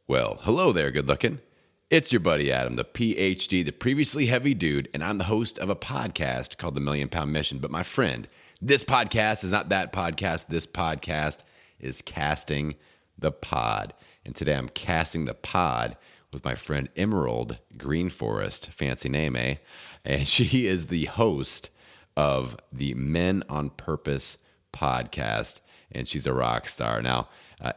Well, hello there, good looking. It's your buddy Adam, the PhD, the previously heavy dude, and I'm the host of a podcast called The Million Pound Mission. But my friend, this podcast is not that podcast. This podcast is Casting the Pod. And today I'm casting the pod with my friend Emerald Greenforest, fancy name, eh? And she is the host of the Men on Purpose podcast, and she's a rock star. Now,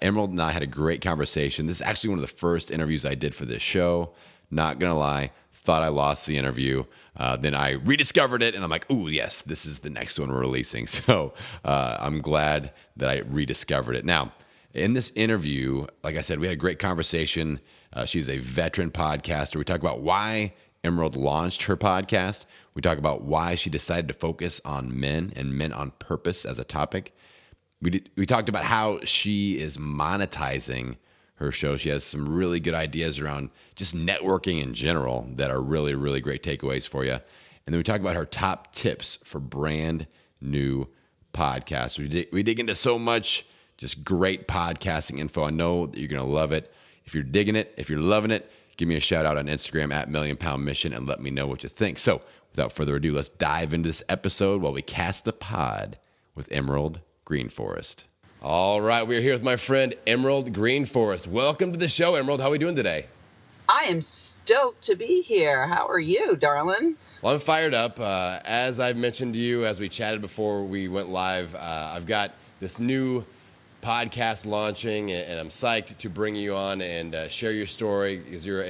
Emerald and I had a great conversation. This is actually one of the first interviews I did for this show. Not going to lie, thought I lost the interview. Then I rediscovered it, and I'm like, ooh, yes, this is the next one we're releasing. So I'm glad that I rediscovered it. Now, in this interview, like I said, we had a great conversation. She's a veteran podcaster. We talk about why Emerald launched her podcast. We talk about why she decided to focus on men and men on purpose as a topic. We talked about how she is monetizing her show. She has some really good ideas around just networking in general that are really, really great takeaways for you. And then we talk about her top tips for brand new podcasts. We dig into so much just great podcasting info. I know that you're going to love it. If you're digging it, if you're loving it, give me a shout out on Instagram at Million Pound Mission and let me know what you think. So without further ado, let's dive into this episode while we cast the pod with Emerald Greenforest. All right, we're here with my friend Emerald Greenforest. Welcome to the show, Emerald. How are we doing today? I am stoked to be here. How are you, darling? Well, I'm fired up. As I've mentioned to you, as we chatted before we went live, I've got this new podcast launching, and I'm psyched to bring you on and share your story because you're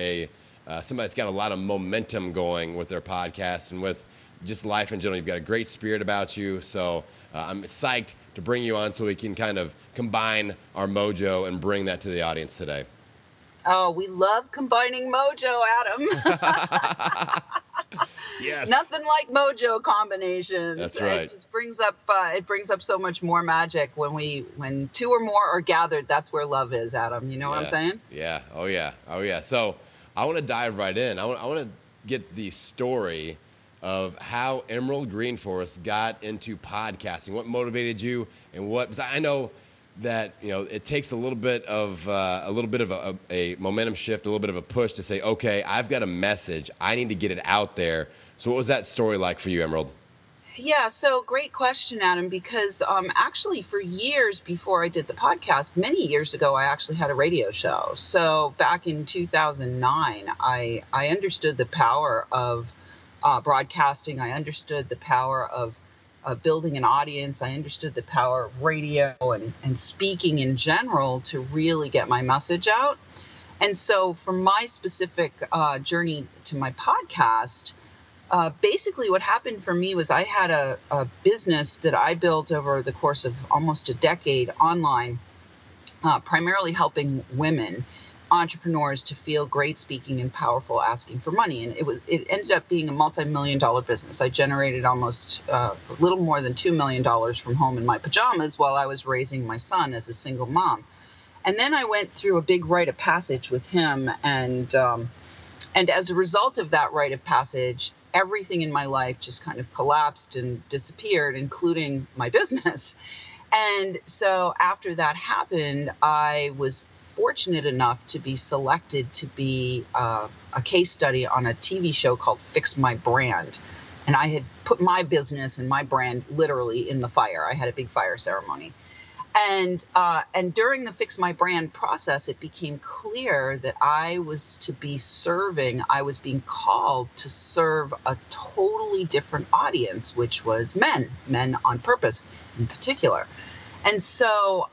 somebody that's got a lot of momentum going with their podcast and with just life in general. You've got a great spirit about you, so I'm psyched to bring you on so we can kind of combine our mojo and bring that to the audience today. Oh, we love combining mojo, Adam. Yes. Nothing like mojo combinations. That's right. It just brings up so much more magic when two or more are gathered. That's where love is, Adam. You know what I'm saying? Yeah. Oh yeah. So I want to dive right in. I want to get the story of how Emerald Greenforest got into podcasting. What motivated you, and what? Because I know that it takes a little bit of a momentum shift, a little bit of a push to say, okay, I've got a message. I need to get it out there. So what was that story like for you, Emerald? Yeah, so great question, Adam, because actually for years before I did the podcast, many years ago, I actually had a radio show. So back in 2009, I understood the power of broadcasting. I understood the power of building an audience. I understood the power of radio and speaking in general to really get my message out. And so for my specific journey to my podcast, basically what happened for me was I had a business that I built over the course of almost a decade online, primarily helping women entrepreneurs to feel great speaking and powerful asking for money. And it ended up being a multi-million-dollar business. I generated almost a little more than $2 million from home in my pajamas while I was raising my son as a single mom. And then I went through a big rite of passage with him. And as a result of that rite of passage, everything in my life just kind of collapsed and disappeared, including my business. And so after that happened, I was fortunate enough to be selected to be a case study on a TV show called Fix My Brand. And I had put my business and my brand literally in the fire. I had a big fire ceremony. And during the Fix My Brand process, it became clear that I was being called to serve a totally different audience, which was men on purpose in particular. And so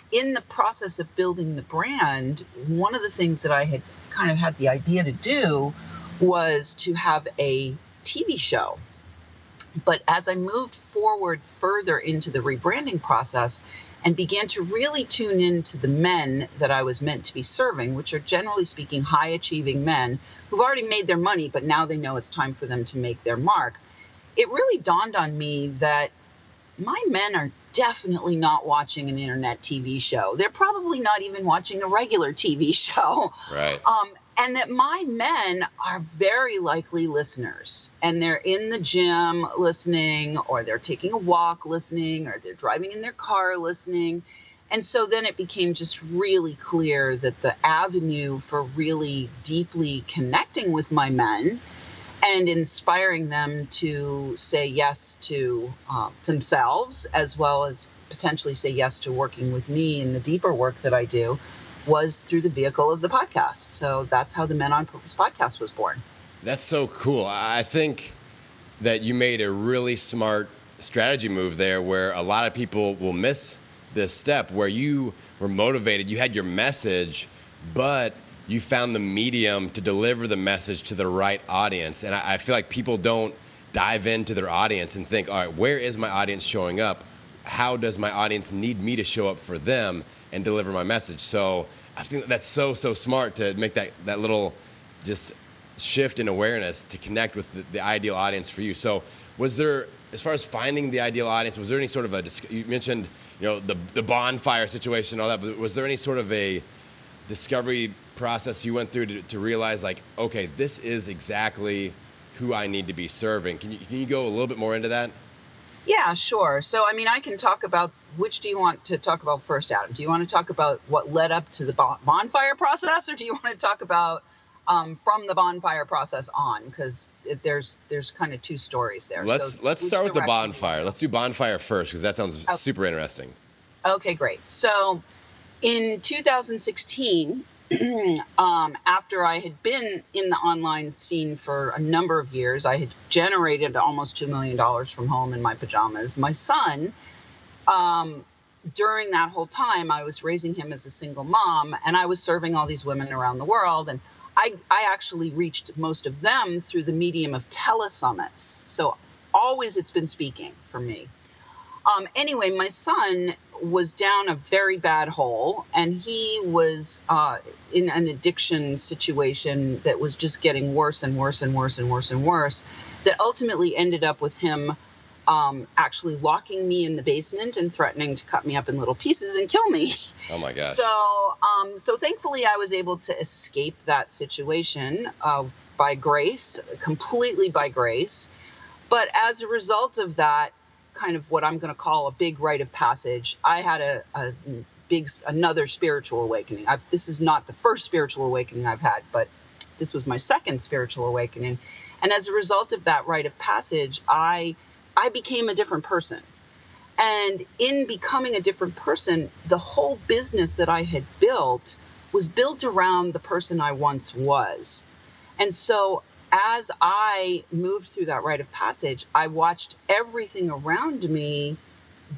in the process of building the brand, one of the things that I had kind of had the idea to do was to have a TV show. But as I moved forward further into the rebranding process and began to really tune into the men that I was meant to be serving, which are generally speaking high achieving men who've already made their money, but now they know it's time for them to make their mark, it really dawned on me that my men are definitely not watching an internet TV show. They're probably not even watching a regular TV show. Right. And that my men are very likely listeners, and they're in the gym listening, or they're taking a walk listening, or they're driving in their car listening. And so then it became just really clear that the avenue for really deeply connecting with my men and inspiring them to say yes to themselves, as well as potentially say yes to working with me in the deeper work that I do, was through the vehicle of the podcast. So that's how the Men on Purpose podcast was born. That's so cool. I think that you made a really smart strategy move there, where a lot of people will miss this step, where you were motivated, you had your message, but you found the medium to deliver the message to the right audience. And I feel like people don't dive into their audience and think, all right, where is my audience showing up? How does my audience need me to show up for them and deliver my message? So I think that's so smart to make that little just shift in awareness to connect with the ideal audience for you. So was there, as far as finding the ideal audience, was there any sort of you mentioned, the bonfire situation and all that, but was there any sort of a discovery process you went through to realize, like, okay, this is exactly who I need to be serving? Can you go a little bit more into that? Yeah, sure. So, I mean, I can talk about, which do you want to talk about first, Adam? Do you want to talk about what led up to the bonfire process, or do you want to talk about from the bonfire process on? Because there's kind of two stories there. Let's start with the bonfire. Let's do bonfire first, because that sounds super interesting. Okay, great. So in 2016, after I had been in the online scene for a number of years, I had generated almost $2 million from home in my pajamas. My son, during that whole time, I was raising him as a single mom, and I was serving all these women around the world. And I actually reached most of them through the medium of telesummits. So always it's been speaking for me. Anyway, my son was down a very bad hole, and he was in an addiction situation that was just getting worse and worse and worse and worse and worse, that ultimately ended up with him actually locking me in the basement and threatening to cut me up in little pieces and kill me. Oh my gosh. So thankfully I was able to escape that situation by grace, completely by grace. But as a result of that, kind of what I'm going to call a big rite of passage, I had another spiritual awakening. This is not the first spiritual awakening I've had, but this was my second spiritual awakening. And as a result of that rite of passage, I became a different person. And in becoming a different person, the whole business that I had built was built around the person I once was. And so as I moved through that rite of passage, I watched everything around me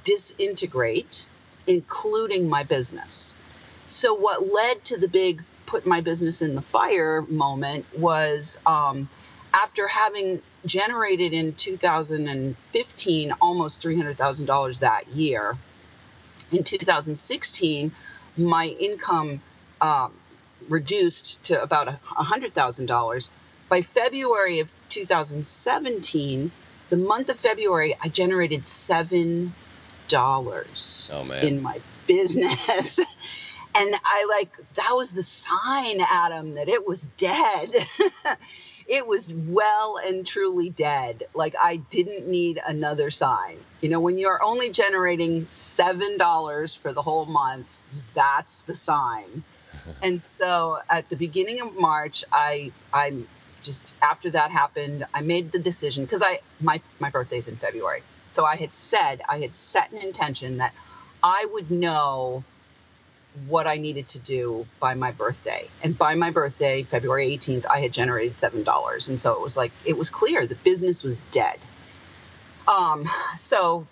disintegrate, including my business. So what led to the big put my business in the fire moment was after having generated in 2015 almost $300,000 that year. In 2016, my income reduced to about $100,000. By February of 2017, the month of February, I generated $7 in my business. And that was the sign, Adam, that it was dead. It was well and truly dead. Like, I didn't need another sign. When you're only generating $7 for the whole month, that's the sign. And so at the beginning of March, I'm just, after that happened, I made the decision, because my birthday's in February. So I had set an intention that I would know what I needed to do by my birthday. And by my birthday, February 18th, I had generated $7. And so it was clear the business was dead. So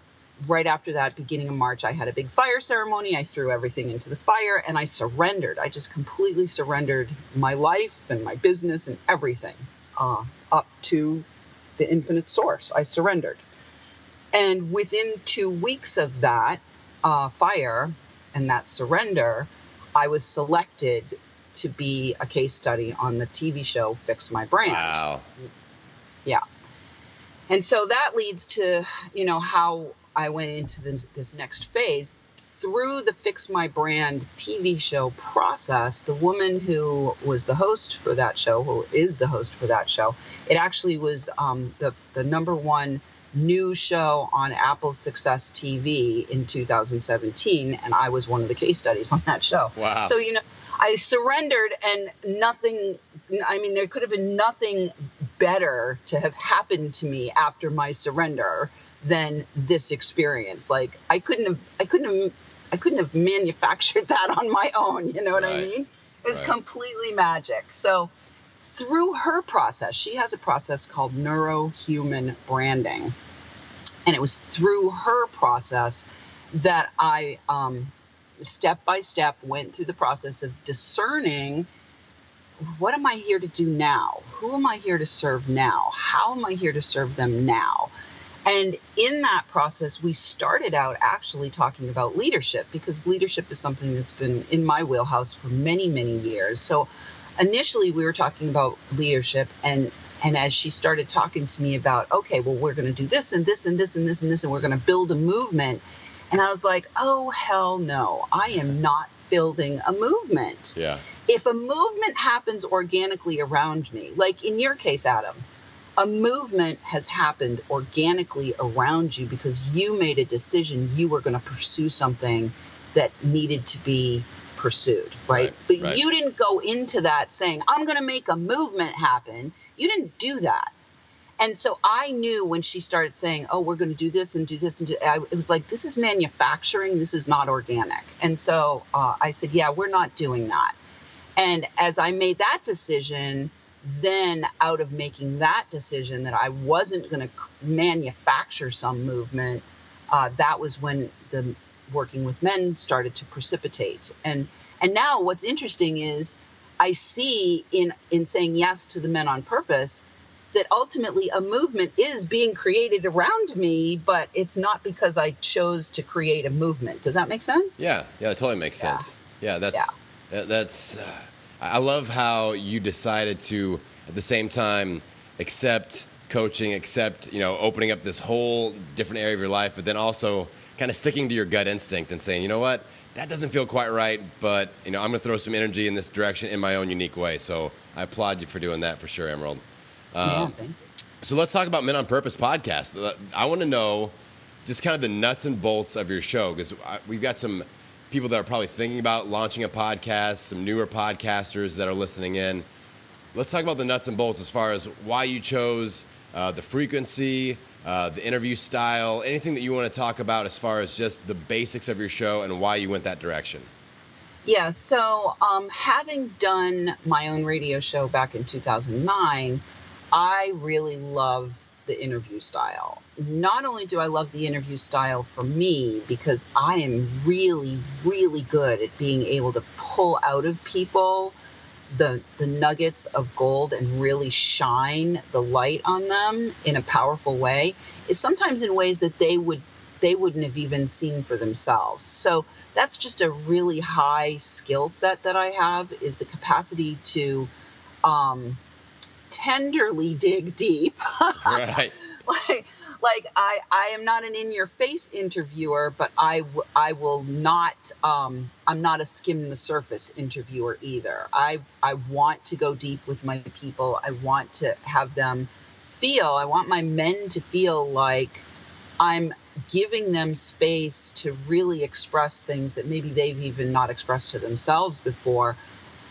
right after that, beginning of March, I had a big fire ceremony. I threw everything into the fire and I surrendered. I just completely surrendered my life and my business and everything up to the infinite source. I surrendered. And within 2 weeks of that fire and that surrender, I was selected to be a case study on the TV show Fix My Brand. Wow. Yeah. And so that leads to, how I went into this next phase. Through the Fix My Brand TV show process, the woman who was the host for that show, who is the host for that show, it actually was the number one news show on Apple's Success TV in 2017, and I was one of the case studies on that show. Wow. So, I surrendered, and there could have been nothing better to have happened to me after my surrender than this experience. Like, I couldn't have manufactured that on my own. You know what I mean? It was completely magic. So through her process, she has a process called neurohuman branding. And it was through her process that I, step by step, went through the process of discerning, what am I here to do now? Who am I here to serve now? How am I here to serve them now? And in that process, we started out actually talking about leadership, because leadership is something that's been in my wheelhouse for many, many years. So initially we were talking about leadership, and as she started talking to me about, okay, well, we're going to do this and this and this and this and this, and we're going to build a movement. And I was like, oh, hell no, I am not building a movement. Yeah. If a movement happens organically around me, like in your case, Adam, a movement has happened organically around you because you made a decision you were going to pursue something that needed to be pursued, right? But you didn't go into that saying, I'm going to make a movement happen. You didn't do that. And so I knew when she started saying, oh, we're going to do this and do this, it was like, this is manufacturing. This is not organic. And so I said, yeah, we're not doing that. And as I made that decision, then out of making that decision that I wasn't going to manufacture some movement, that was when the working with men started to precipitate. And now what's interesting is I see in saying yes to the Men on Purpose that ultimately a movement is being created around me, but it's not because I chose to create a movement. Does that make sense? Yeah, it totally makes sense. Yeah, that's I love how you decided to, at the same time, accept coaching, accept, opening up this whole different area of your life, but then also kind of sticking to your gut instinct and saying, you know what, that doesn't feel quite right, but, I'm going to throw some energy in this direction in my own unique way. So I applaud you for doing that for sure, Emerald. Thank you. So let's talk about Men on Purpose podcast. I want to know just kind of the nuts and bolts of your show, because we've got some people that are probably thinking about launching a podcast, some newer podcasters that are listening in. Let's talk about the nuts and bolts as far as why you chose the frequency, the interview style, anything that you want to talk about as far as just the basics of your show and why you went that direction. Yeah, so having done my own radio show back in 2009, I really love the interview style. Not only do I love the interview style for me, because I am really, really good at being able to pull out of people the nuggets of gold and really shine the light on them in a powerful way, is sometimes in ways that they wouldn't have even seen for themselves. So that's just a really high skill set that I have, is the capacity to tenderly dig deep. Right. like I am not an in-your-face interviewer, but I will not, I'm not a skim the surface interviewer either. I want to go deep with my people. I want to have them I want my men to feel like I'm giving them space to really express things that maybe they've even not expressed to themselves before.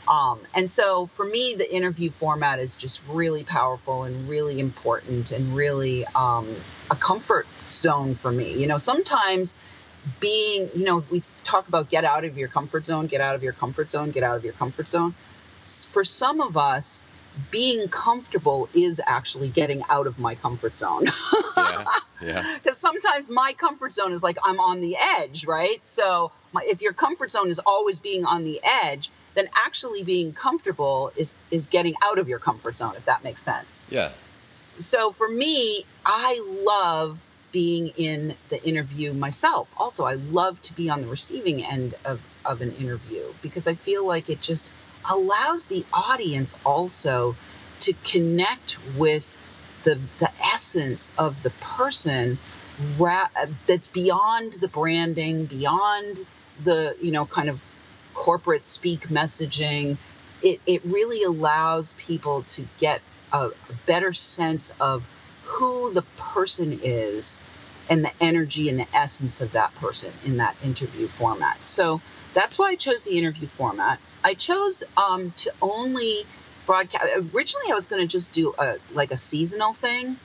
And so for me, the interview format is just really powerful and really important and really a comfort zone for me. Sometimes we talk about get out of your comfort zone, get out of your comfort zone, get out of your comfort zone. For some of us, being comfortable is actually getting out of my comfort zone. Yeah. Because sometimes my comfort zone is like I'm on the edge, right? So if your comfort zone is always being on the edge, then actually being comfortable is getting out of your comfort zone, if that makes sense. Yeah. So for me, I love being in the interview myself. Also, I love to be on the receiving end of an interview, because I feel like it just allows the audience also to connect with the essence of the person that's beyond the branding, beyond the, kind of corporate speak messaging. It really allows people to get a better sense of who the person is and the energy and the essence of that person in that interview format. So that's why I chose the interview format. I chose to only broadcast. Originally, I was going to just do a seasonal thing.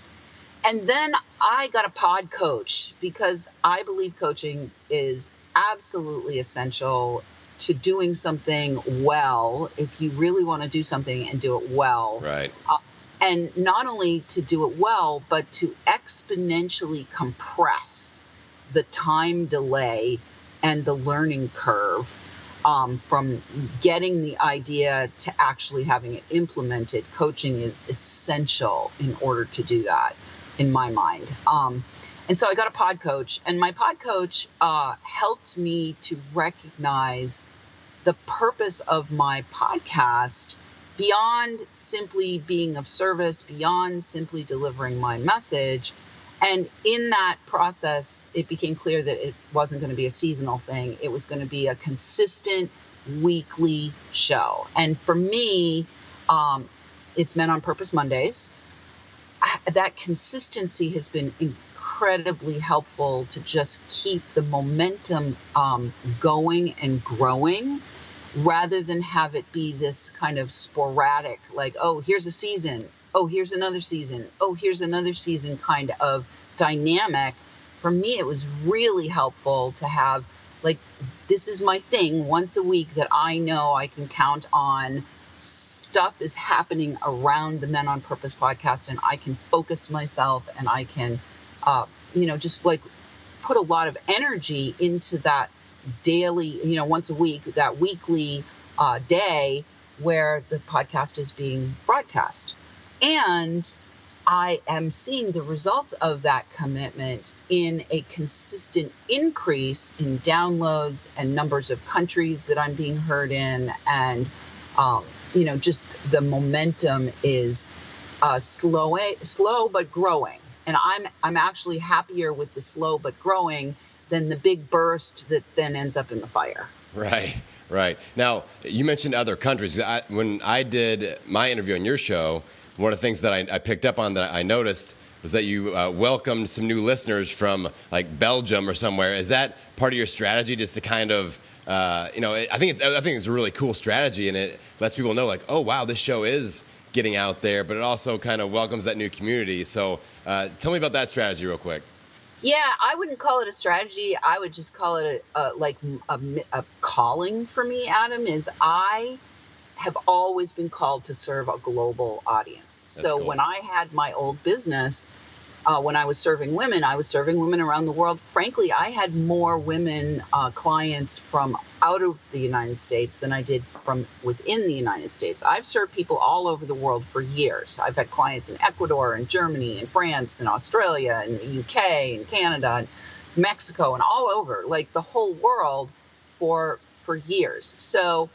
And then I got a pod coach because I believe coaching is absolutely essential to doing something well. If you really want to do something and do it well. Right. And not only to do it well, but to exponentially compress the time delay and the learning curve from getting the idea to actually having it implemented. Coaching is essential in order to do that, in my mind. And so I got a pod coach, and my pod coach helped me to recognize the purpose of my podcast beyond simply being of service, beyond simply delivering my message. And in that process, it became clear that it wasn't going to be a seasonal thing. It was going to be a consistent weekly show. And for me, it's Men on Purpose Mondays. That consistency has been incredibly helpful to just keep the momentum going and growing, rather than have it be this kind of sporadic, like, oh, here's a season, oh, here's another season, oh, here's another season kind of dynamic. For me, it was really helpful to have, like, this is my thing once a week that I know I can count on. Stuff is happening around the Men on Purpose podcast, and I can focus myself, and I can, just like put a lot of energy into that daily, once a week, that weekly day where the podcast is being broadcast. And I am seeing the results of that commitment in a consistent increase in downloads and numbers of countries that I'm being heard in. And, just the momentum is slow but growing. And I'm actually happier with the slow but growing than the big burst that then ends up in the fire. Right. Now, you mentioned other countries. When I did my interview on your show, one of the things that I picked up on that I noticed was that you welcomed some new listeners from like Belgium or somewhere. Is that part of your strategy, just to kind of, I think it's a really cool strategy, and it lets people know, like, oh wow, this show is getting out there, but it also kind of welcomes that new community. So tell me about that strategy real quick. Yeah, I wouldn't call it a strategy. I would just call it a calling for me, Adam, is I have always been called to serve a global audience. That's so cool. When I had my old business, when I was serving women around the world. Frankly, I had more women clients from out of the United States than I did from within the United States. I've served people all over the world for years. I've had clients in Ecuador and Germany and France and Australia and the UK and Canada and Mexico and all over, like the whole world for years. So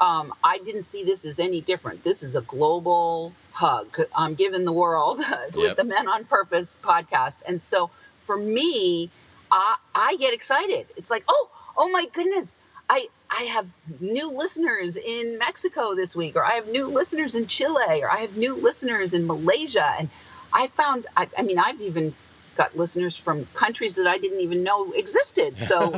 I didn't see this as any different. This is a global hug I'm giving the world with the Men on Purpose podcast. And so for me, I get excited. It's like, oh my goodness, I have new listeners in Mexico this week, or I have new listeners in Chile, or I have new listeners in Malaysia. And I found, I've even got listeners from countries that I didn't even know existed. So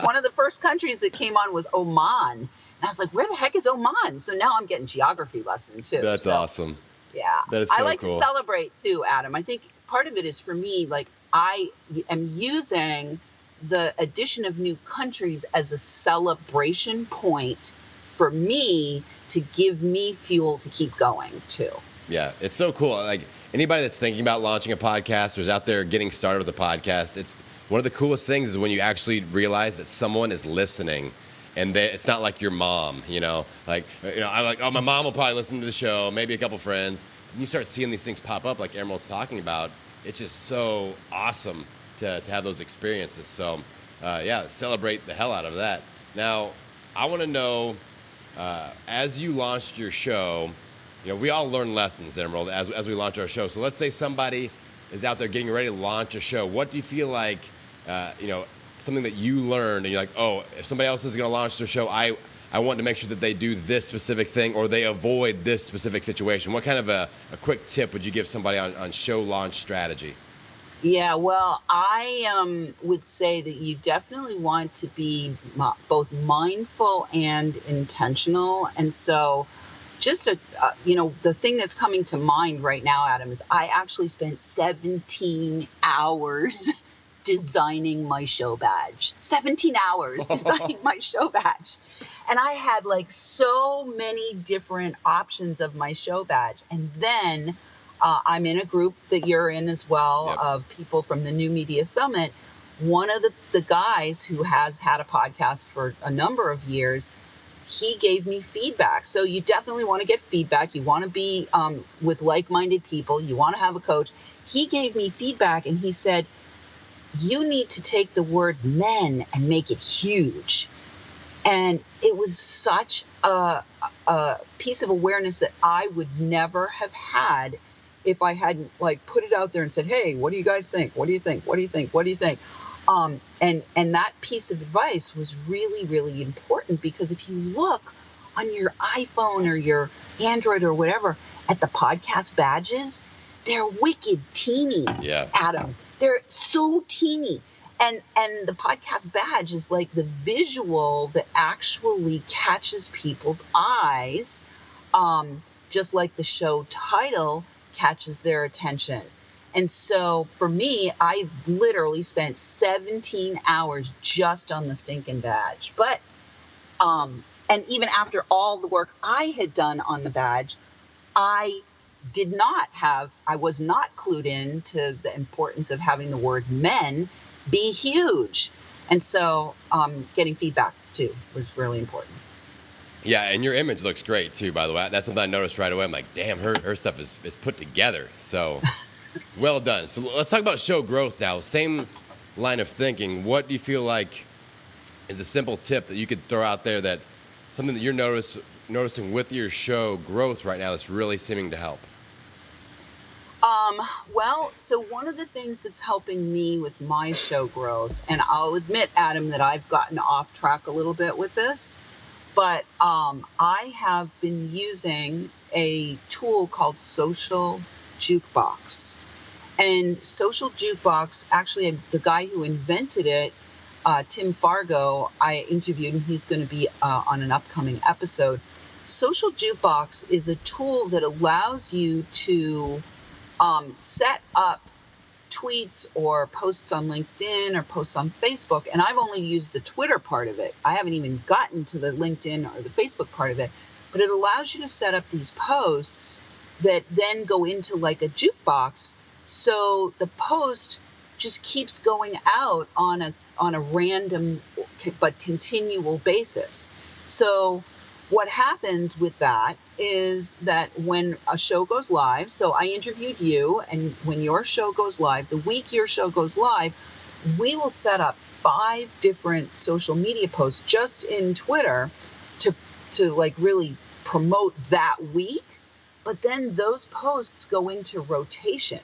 one of the first countries that came on was Oman. And I was like, where the heck is Oman? So now I'm getting geography lesson too. That's awesome. Yeah. That is so I like cool to celebrate too, Adam. I think part of it is for me, like I am using the addition of new countries as a celebration point for me to give me fuel to keep going too. Yeah, it's so cool. Like anybody that's thinking about launching a podcast or is out there getting started with a podcast, it's one of the coolest things is when you actually realize that someone is listening. And it's not like your mom, I'm like, oh, my mom will probably listen to the show, maybe a couple friends. And you start seeing these things pop up like Emerald's talking about. It's just so awesome to have those experiences. So, celebrate the hell out of that. Now, I want to know, as you launched your show, we all learn lessons, Emerald, as we launch our show. So let's say somebody is out there getting ready to launch a show. What do you feel like, something that you learned and you're like, oh, if somebody else is going to launch their show, I I want to make sure that they do this specific thing or they avoid this specific situation? What kind of a quick tip would you give somebody on show launch strategy? Yeah, well, I would say that you definitely want to be both mindful and intentional. And so just the thing that's coming to mind right now, Adam, is I actually spent 17 hours designing my show badge. 17 hours designing my show badge. And I had like so many different options of my show badge. And then I'm in a group that you're in as well, Yep. of people from the New Media Summit. One of the guys who has had a podcast for a number of years, he gave me feedback. So you definitely want to get feedback. You want to be with like-minded people. You want to have a coach. He gave me feedback and he said, you need to take the word men and make it huge. And it was such a piece of awareness that I would never have had if I hadn't like put it out there and said, hey, what do you guys think? What do you think? What do you think? What do you think? And that piece of advice was really, really important, because if you look on your iPhone or your Android or whatever at the podcast badges, they're wicked teeny, Yeah. Adam. They're so teeny. And the podcast badge is like the visual that actually catches people's eyes, just like the show title catches their attention. And so for me, I literally spent 17 hours just on the stinking badge. But, and even after all the work I had done on the badge, I was not clued in to the importance of having the word men be huge. And so getting feedback too was really important. Yeah, and your image looks great too, by the way. That's something I noticed right away. I'm like, damn, her stuff is put together. So well done. So let's talk about show growth now. Same line of thinking. What do you feel like is a simple tip that you could throw out there, that something that you're noticing with your show growth right now that's really seeming to help? Well, so one of the things that's helping me with my show growth, and I'll admit, Adam, that I've gotten off track a little bit with this, but I have been using a tool called Social Jukebox. And Social Jukebox, actually, the guy who invented it, Tim Fargo, I interviewed, and he's going to be on an upcoming episode. Social Jukebox is a tool that allows you to set up tweets or posts on LinkedIn or posts on Facebook. And I've only used the Twitter part of it. I haven't even gotten to the LinkedIn or the Facebook part of it. But it allows you to set up these posts that then go into like a jukebox. So the post just keeps going out on a random but continual basis. So what happens with that is that when a show goes live, so I interviewed you, and when your show goes live, the week your show goes live, we will set up 5 different social media posts just in Twitter to like really promote that week. But then those posts go into rotation.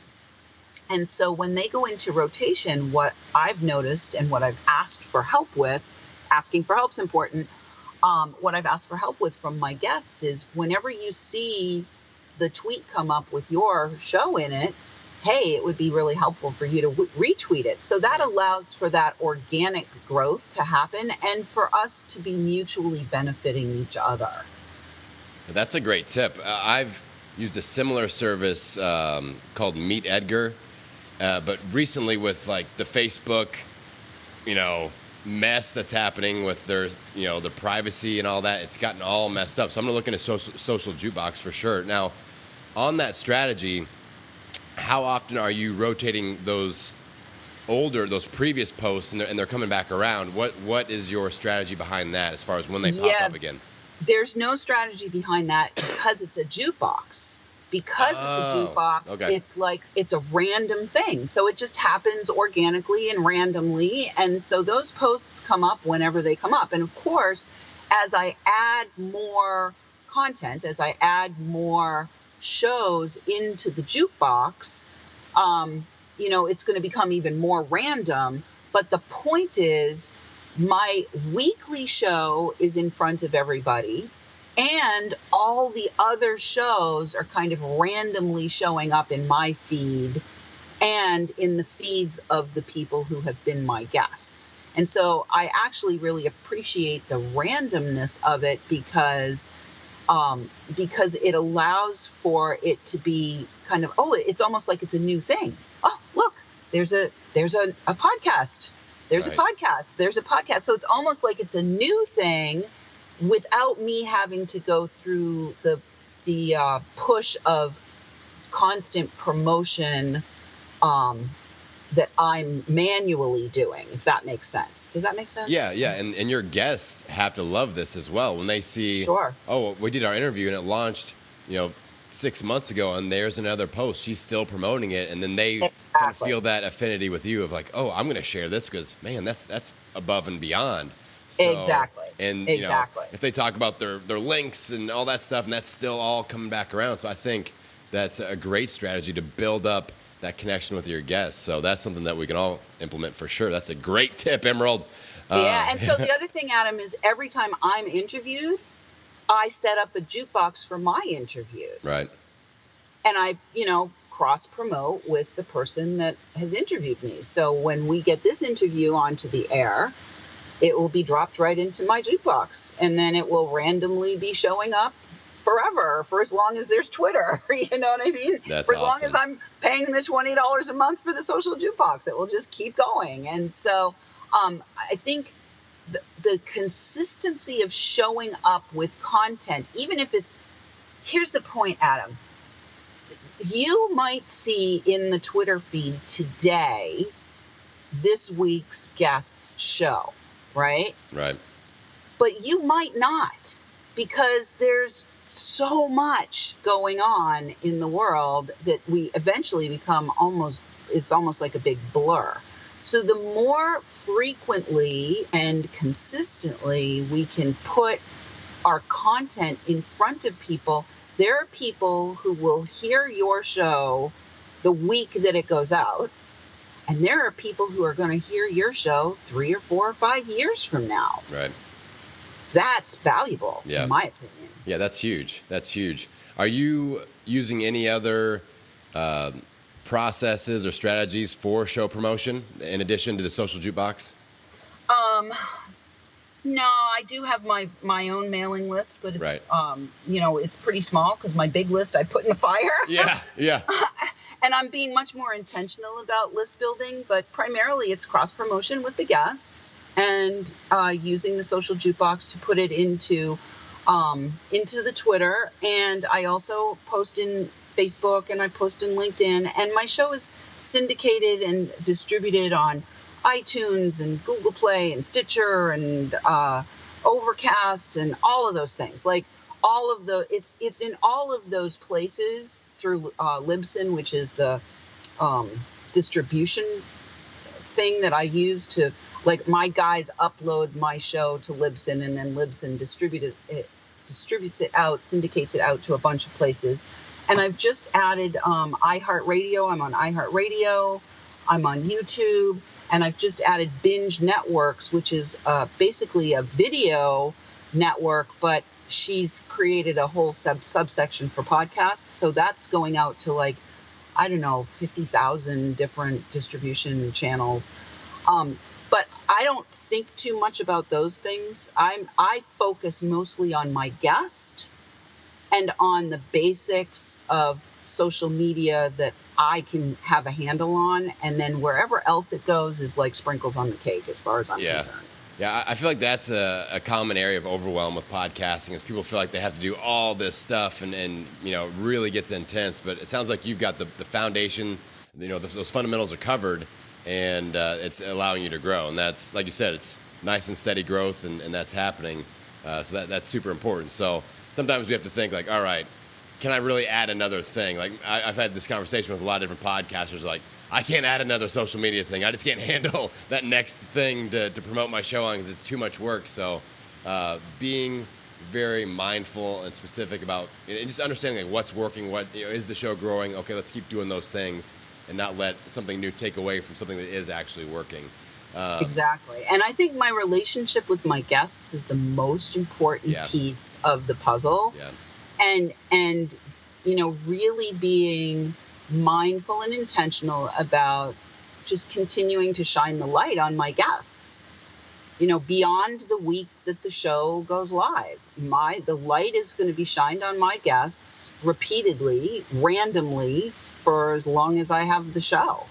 And so when they go into rotation, what I've noticed and what I've asked for help with, asking for help's important. What I've asked for help with from my guests is, whenever you see the tweet come up with your show in it, hey, it would be really helpful for you to retweet it. So that allows for that organic growth to happen and for us to be mutually benefiting each other. That's a great tip. I've used a similar service called Meet Edgar, but recently with like the Facebook, mess that's happening with their, the privacy and all that, it's gotten all messed up. So I'm going to look into social jukebox for sure. Now, on that strategy, how often are you rotating those previous posts and they're coming back around? What is your strategy behind that as far as when they pop up again? There's no strategy behind that because it's a jukebox. Because it's a jukebox, okay. It's a random thing. So it just happens organically and randomly. And so those posts come up whenever they come up. And of course, as I add more content, as I add more shows into the jukebox, it's going to become even more random. But the point is my weekly show is in front of everybody, and all the other shows are kind of randomly showing up in my feed and in the feeds of the people who have been my guests. And so I actually really appreciate the randomness of it because it allows for it to be kind of, it's almost like it's a new thing. Oh, look, there's a podcast. There's Right. a podcast. There's a podcast. So it's almost like it's a new thing without me having to go through the push of constant promotion that I'm manually doing, if that makes sense. Does that make sense? Yeah, and your guests have to love this as well when they see. Sure. Oh, we did our interview and it launched, 6 months ago, and there's another post. She's still promoting it, and then they kind of Exactly. feel that affinity with you of like, oh, I'm going to share this because man, that's above and beyond. So, Exactly. And Exactly. if they talk about their links and all that stuff, and that's still all coming back around. So I think that's a great strategy to build up that connection with your guests. So that's something that we can all implement for sure. That's a great tip, Emerald. Yeah, and so the other thing, Adam, is every time I'm interviewed, I set up a jukebox for my interviews. Right. And I, cross promote with the person that has interviewed me. So when we get this interview onto the air, it will be dropped right into my jukebox, and then it will randomly be showing up forever, for as long as there's Twitter. You know what I mean? That's for as long awesome. as I'm paying the $20 a month for the social jukebox, it will just keep going. And so I think the consistency of showing up with content, even if it's, here's the point, Adam. You might see in the Twitter feed today this week's guest's show, right? Right. But you might not, because there's so much going on in the world that we eventually become it's almost like a big blur. So the more frequently and consistently we can put our content in front of people, there are people who will hear your show the week that it goes out, and there are people who are going to hear your show 3 or 4 or 5 years from now. Right. That's valuable, Yeah. in my opinion. Yeah, that's huge. That's huge. Are you using any other processes or strategies for show promotion in addition to the social jukebox? No, I do have my own mailing list, but it's Right. It's pretty small because my big list I put in the fire. Yeah. And I'm being much more intentional about list building, but primarily it's cross promotion with the guests and using the social jukebox to put it into the Twitter. And I also post in Facebook and I post in LinkedIn, and my show is syndicated and distributed on iTunes and Google Play and Stitcher and Overcast and all of those things. Like all of it's in all of those places through Libsyn, which is the distribution thing that I use to, like, my guys upload my show to Libsyn, and then Libsyn distributes it out, syndicates it out to a bunch of places. And I've just added iHeartRadio. I'm on iHeartRadio. I'm on YouTube. And I've just added Binge Networks, which is basically a video network, but she's created a whole subsection for podcasts. So that's going out to 50,000 different distribution channels. But I don't think too much about those things. I focus mostly on my guest and on the basics of social media that I can have a handle on, and then wherever else it goes is like sprinkles on the cake as far as I'm concerned. Yeah, I feel like that's a common area of overwhelm with podcasting, is people feel like they have to do all this stuff and really gets intense. But it sounds like you've got the foundation, those fundamentals are covered, and it's allowing you to grow. And that's, like you said, it's nice and steady growth, and that's happening. So that's super important. So sometimes we have to think like, all right, can I really add another thing? Like I've had this conversation with a lot of different podcasters, like, I can't add another social media thing. I just can't handle that next thing to promote my show on because it's too much work. So being very mindful and specific about and just understanding like what's working, what is the show growing? Okay, let's keep doing those things and not let something new take away from something that is actually working. Exactly. And I think my relationship with my guests is the most important Yeah. piece of the puzzle. Yeah. And really being mindful and intentional about just continuing to shine the light on my guests. Beyond the week that the show goes live, the light is going to be shined on my guests repeatedly, randomly, for as long as I have the show.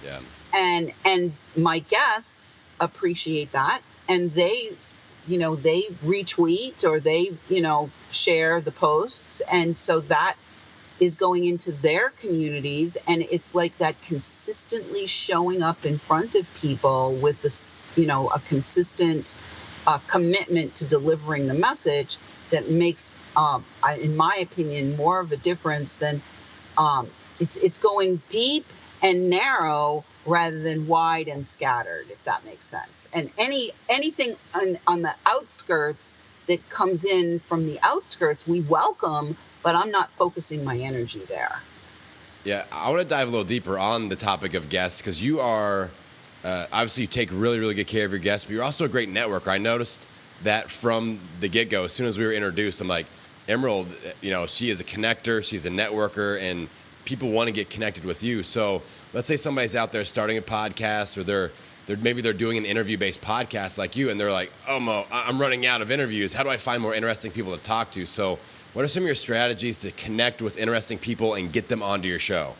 Yeah. And my guests appreciate that, and they retweet or they share the posts, and so that is going into their communities, and it's like that consistently showing up in front of people with a consistent commitment to delivering the message that makes, in my opinion, more of a difference than it's going deep and narrow rather than wide and scattered, if that makes sense. And anything on the outskirts that comes in from the outskirts, we welcome, but I'm not focusing my energy there. Yeah, I want to dive a little deeper on the topic of guests, because you are, obviously you take really, really good care of your guests, but you're also a great networker. I noticed that from the get-go. As soon as we were introduced, I'm like, Emerald, she is a connector, she's a networker, and people want to get connected with you. So let's say somebody's out there starting a podcast, or maybe they're doing an interview-based podcast like you, and they're like, oh, Mo, I'm running out of interviews. How do I find more interesting people to talk to? So what are some of your strategies to connect with interesting people and get them onto your show?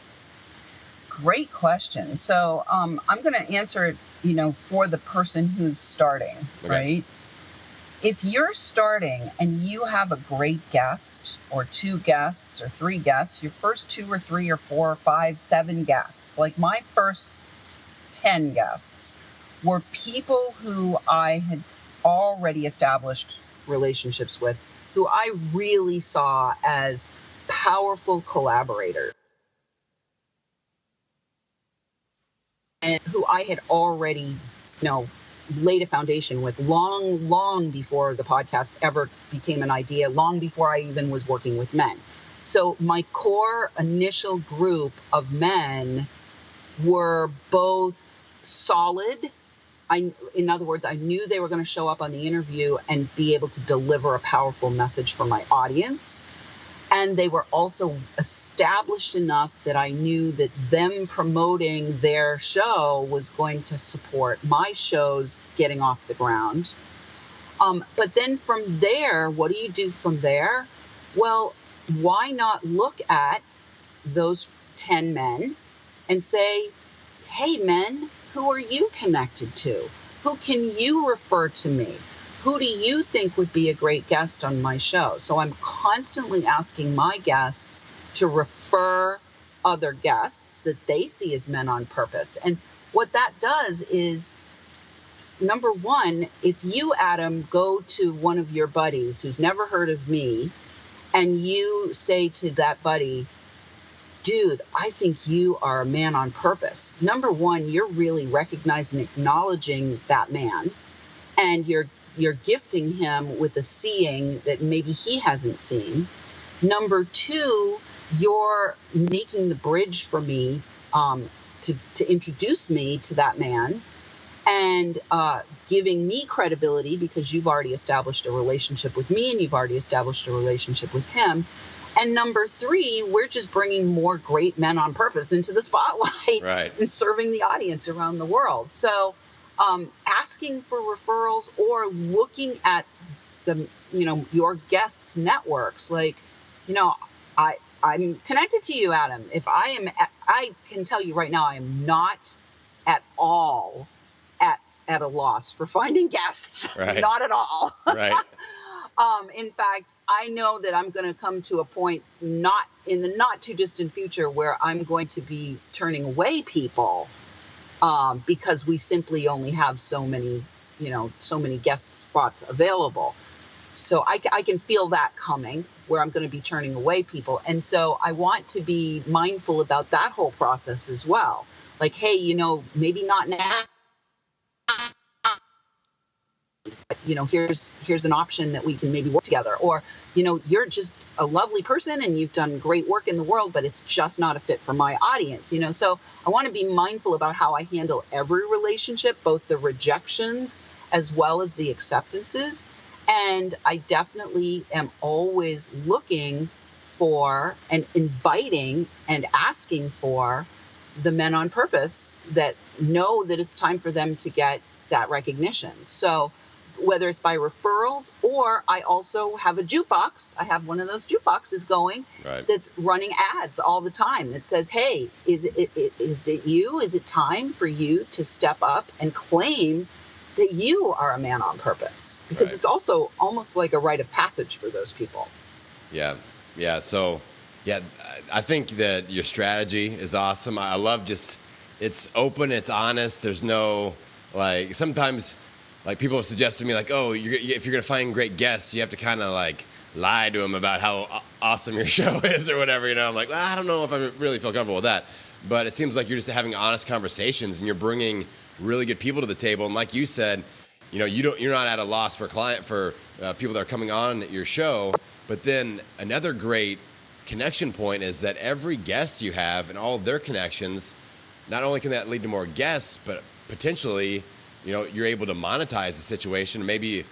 Great question. So I'm going to answer it, for the person who's starting, okay. Right? If you're starting and you have a great guest or two guests or three guests, your first 2 or 3 or 4 or 5, 7 guests, like my first 10 guests were people who I had already established relationships with, who I really saw as powerful collaborators, and who I had already, laid a foundation with long before the podcast ever became an idea, long before I even was working with men. So my core initial group of men were both solid. In other words, I knew they were going to show up on the interview and be able to deliver a powerful message for my audience. And they were also established enough that I knew that them promoting their show was going to support my shows getting off the ground. But then from there, what do you do from there? Well, why not look at those 10 men and say, hey, men, who are you connected to? Who can you refer to me? Who do you think would be a great guest on my show? So I'm constantly asking my guests to refer other guests that they see as men on purpose. And what that does is, number one, if you, Adam, go to one of your buddies who's never heard of me, and you say to that buddy, dude, I think you are a man on purpose. Number one, you're really recognizing and acknowledging that man, and you're gifting him with a seeing that maybe he hasn't seen. Number two, you're making the bridge for me to introduce me to that man, and giving me credibility because you've already established a relationship with me and you've already established a relationship with him. And number three, we're just bringing more great men on purpose into the spotlight, right, and serving the audience around the world. So asking for referrals or looking at your guests' networks, like, I'm connected to you, Adam. If I can tell you right now, I am not at all at a loss for finding guests. Right. Not at all. Right. In fact, I know that I'm going to come to a point not in the not too distant future where I'm going to be turning away people because we simply only have so many guest spots available. So I can feel that coming, where I'm going to be turning away people. And so I want to be mindful about that whole process as well. Like, hey, maybe not now. here's an option that we can maybe work together. Or, you're just a lovely person and you've done great work in the world, but it's just not a fit for my audience. So I want to be mindful about how I handle every relationship, both the rejections as well as the acceptances. And I definitely am always looking for and inviting and asking for the men on purpose that know that it's time for them to get that recognition. So whether it's by referrals, or I also have a jukebox. I have one of those jukeboxes going that's running ads all the time that says, hey, is it you? Is it time for you to step up and claim that you are a man on purpose? Because it's also almost like a rite of passage for those people. Yeah. So, I think that your strategy is awesome. I love it's open, it's honest. There's no, sometimes, people have suggested to me, if you're going to find great guests, you have to kind of, lie to them about how awesome your show is or whatever. I'm like, well, I don't know if I really feel comfortable with that. But it seems like you're just having honest conversations and you're bringing really good people to the table. And like you said, you're not at a loss for people that are coming on your show. But then another great connection point is that every guest you have and all their connections, not only can that lead to more guests, but potentially, you're able to monetize the situation, maybe,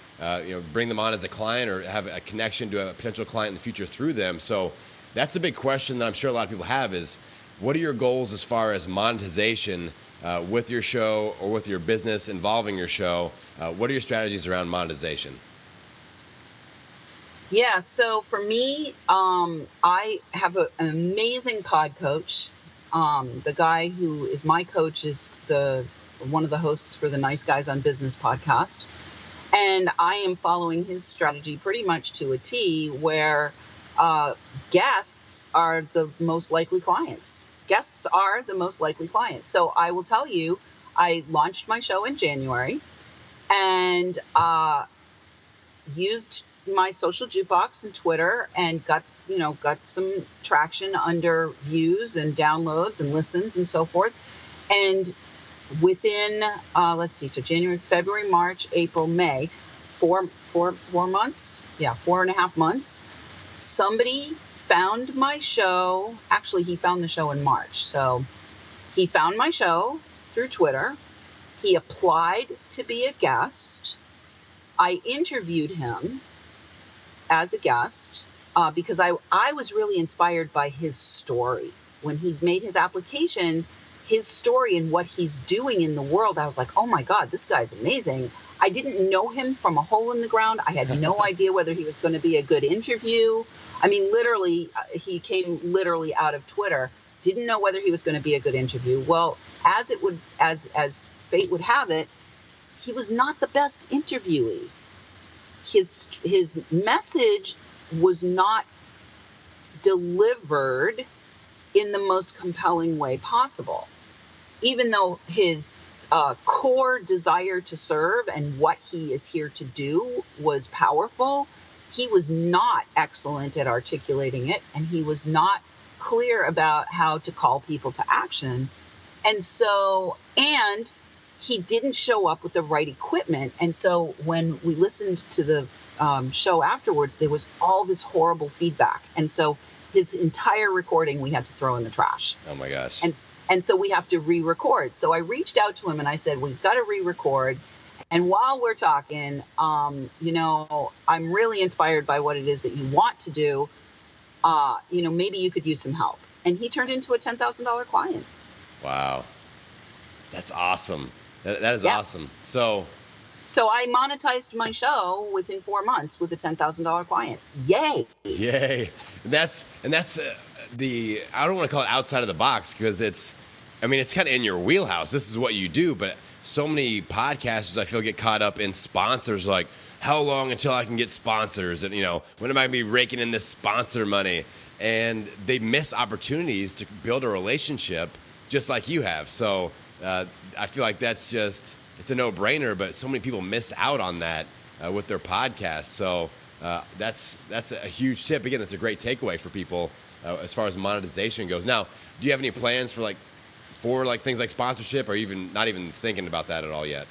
bring them on as a client or have a connection to a potential client in the future through them. So that's a big question that I'm sure a lot of people have is, what are your goals as far as monetization with your show or with your business involving your show? What are your strategies around monetization? Yeah, so for me, I have an amazing pod coach. The guy who is my coach is one of the hosts for the Nice Guys on Business podcast. And I am following his strategy pretty much to a T, where guests are the most likely clients. Guests are the most likely clients. So I will tell you, I launched my show in January and used my social jukebox and Twitter and got some traction under views and downloads and listens and so forth. And within, so January, February, March, April, May, 4 months, 4.5 months, somebody found my show. Actually, he found the show in March. So he found my show through Twitter. He applied to be a guest. I interviewed him as a guest because I was really inspired by his story. When he made his application, his story and what he's doing in the world, I was like, oh my God, this guy's amazing. I didn't know him from a hole in the ground. I had no idea whether he was going to be a good interview. I mean, literally, he came literally out of Twitter. Didn't know whether he was going to be a good interview. Well, as fate would have it, he was not the best interviewee. His message was not delivered in the most compelling way possible. Even though his core desire to serve and what he is here to do was powerful, he was not excellent at articulating it, and he was not clear about how to call people to action. And he didn't show up with the right equipment. And so when we listened to the show afterwards, there was all this horrible feedback. And so his entire recording we had to throw in the trash. Oh my gosh. And so we have to re-record. So I reached out to him and I said, we've got to re-record. And while we're talking, I'm really inspired by what it is that you want to do. Maybe you could use some help. And he turned into a $10,000 client. Wow. That's awesome. That is awesome. So I monetized my show within 4 months with a $10,000 client. Yay! And that's I don't want to call it outside of the box because it's kind of in your wheelhouse. This is what you do. But so many podcasters, I feel, get caught up in sponsors. Like, how long until I can get sponsors? And when am I going to be raking in this sponsor money? And they miss opportunities to build a relationship, just like you have. So I feel like it's a no-brainer, but so many people miss out on that with their podcasts. So that's a huge tip. Again, that's a great takeaway for people as far as monetization goes. Now, do you have any plans for things like sponsorship, or even not even thinking about that at all yet?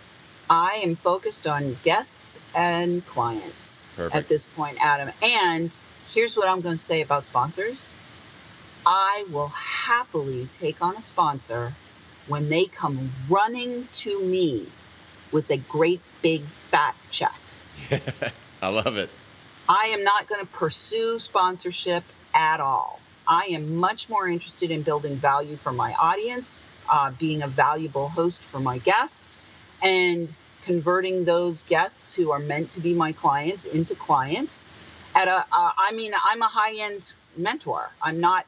I am focused on guests and clients at this point, Adam. And here's what I'm going to say about sponsors. I will happily take on a sponsor when they come running to me with a great big fat check. I love it. I am not going to pursue sponsorship at all. I am much more interested in building value for my audience, being a valuable host for my guests, and converting those guests who are meant to be my clients into clients. I'm a high-end mentor. I'm not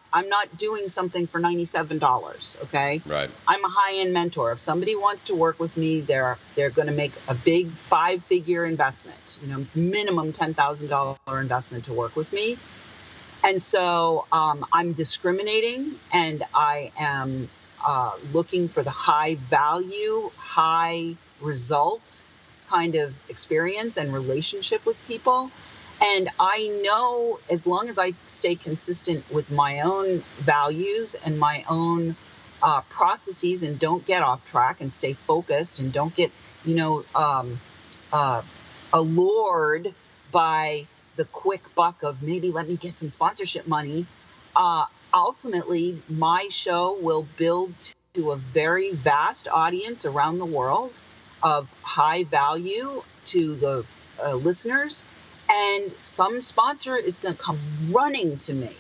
doing something for $97. Okay. Right. I'm a high-end mentor. If somebody wants to work with me, they're going to make a big 5-figure investment, minimum $10,000 investment to work with me. And so I'm discriminating, and I am looking for the high value, high result kind of experience and relationship with people. And I know as long as I stay consistent with my own values and my own processes and don't get off track and stay focused and don't get, allured by the quick buck of maybe let me get some sponsorship money, ultimately my show will build to a very vast audience around the world of high value to the listeners. And some sponsor is going to come running to me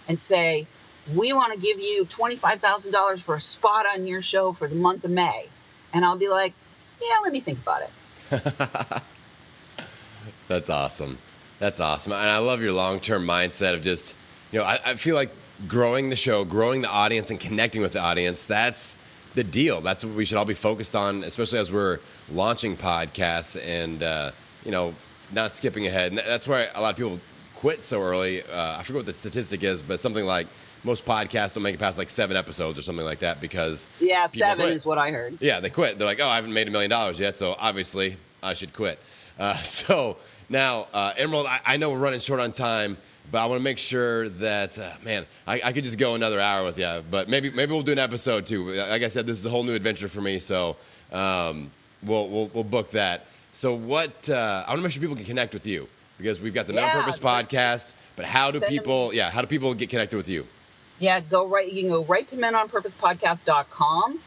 and say, we want to give you $25,000 for a spot on your show for the month of May. And I'll be like, yeah, let me think about it. That's awesome. That's awesome. And I love your long-term mindset of just, I feel like growing the show, growing the audience, and connecting with the audience, that's the deal. That's what we should all be focused on, especially as we're launching podcasts and, not skipping ahead. And that's why a lot of people quit so early. I forget what the statistic is, but something like most podcasts don't make it past like 7 episodes or something like that because 7 is what I heard. Yeah, they quit. They're like, I haven't made $1 million yet, so obviously I should quit. So now, Emerald, I know we're running short on time, but I want to make sure that, I could just go another hour with you, but maybe we'll do an episode too. Like I said, this is a whole new adventure for me, so we'll book that. So what? I want to make sure people can connect with you because we've got the Men on Purpose podcast. But how do people get connected with you? Yeah, you can go right to menonpurposepodcast.com,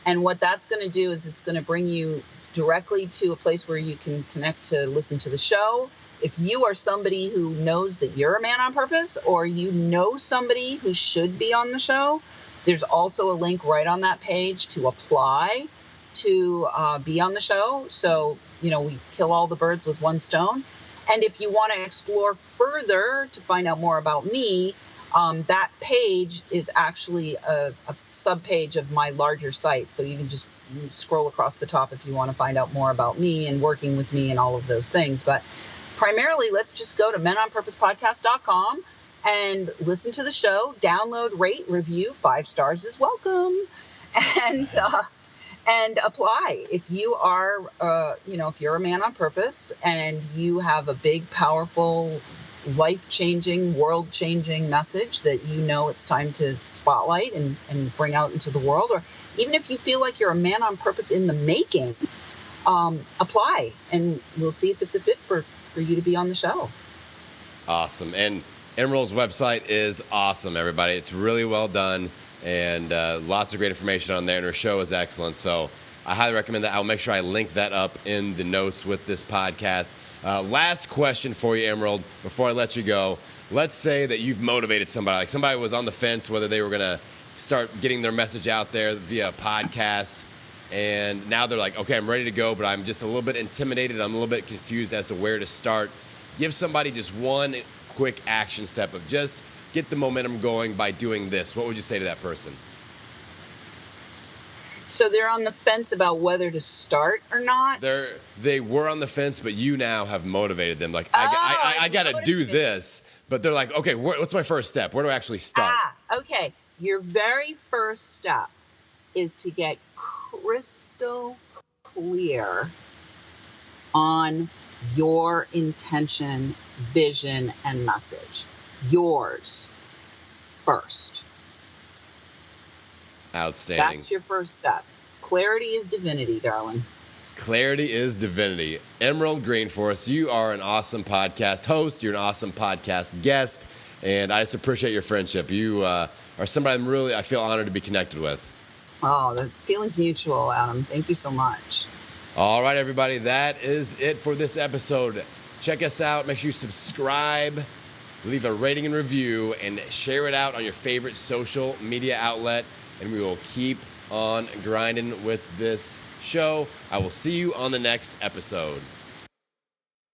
and what that's going to do is it's going to bring you directly to a place where you can connect to listen to the show. If you are somebody who knows that you're a man on purpose, or you know somebody who should be on the show, there's also a link right on that page to apply to be on the show. So, we kill all the birds with one stone. And if you want to explore further to find out more about me, that page is actually a sub-page of my larger site. So you can just scroll across the top if you want to find out more about me and working with me and all of those things. But primarily, let's just go to menonpurposepodcast.com and listen to the show, download, rate, review, 5 stars is welcome. And apply. If you are, if you're a man on purpose and you have a big, powerful, life-changing, world-changing message that it's time to spotlight and bring out into the world, or even if you feel like you're a man on purpose in the making, apply, and we'll see if it's a fit for you to be on the show. Awesome. And Emerald's website is awesome, everybody. It's really well done. And lots of great information on there, and her show is excellent. So I highly recommend that. I'll make sure I link that up in the notes with this podcast. Last question for you, Emerald, before I let you go. Let's say that you've motivated somebody. Like somebody was on the fence whether they were going to start getting their message out there via podcast, and now they're like, okay, I'm ready to go, but I'm just a little bit intimidated. I'm a little bit confused as to where to start. Give somebody just one quick action step of just get the momentum going by doing this. What would you say to that person? So they're on the fence about whether to start or not? They were on the fence, but you now have motivated them. Like, I got to do this. But they're like, okay, what's my first step? Where do I actually start? Okay. Your very first step is to get crystal clear on your intention, vision, and message. Yours first. Outstanding. That's your first step. Clarity is divinity, darling. Clarity is divinity. Emerald Greenforest, you are an awesome podcast host. You're an awesome podcast guest. And I just appreciate your friendship. You are somebody I feel honored to be connected with. Oh, the feeling's mutual, Adam. Thank you so much. All right, everybody. That is it for this episode. Check us out. Make sure you subscribe, leave a rating and review, and share it out on your favorite social media outlet. And we will keep on grinding with this show. I will see you on the next episode.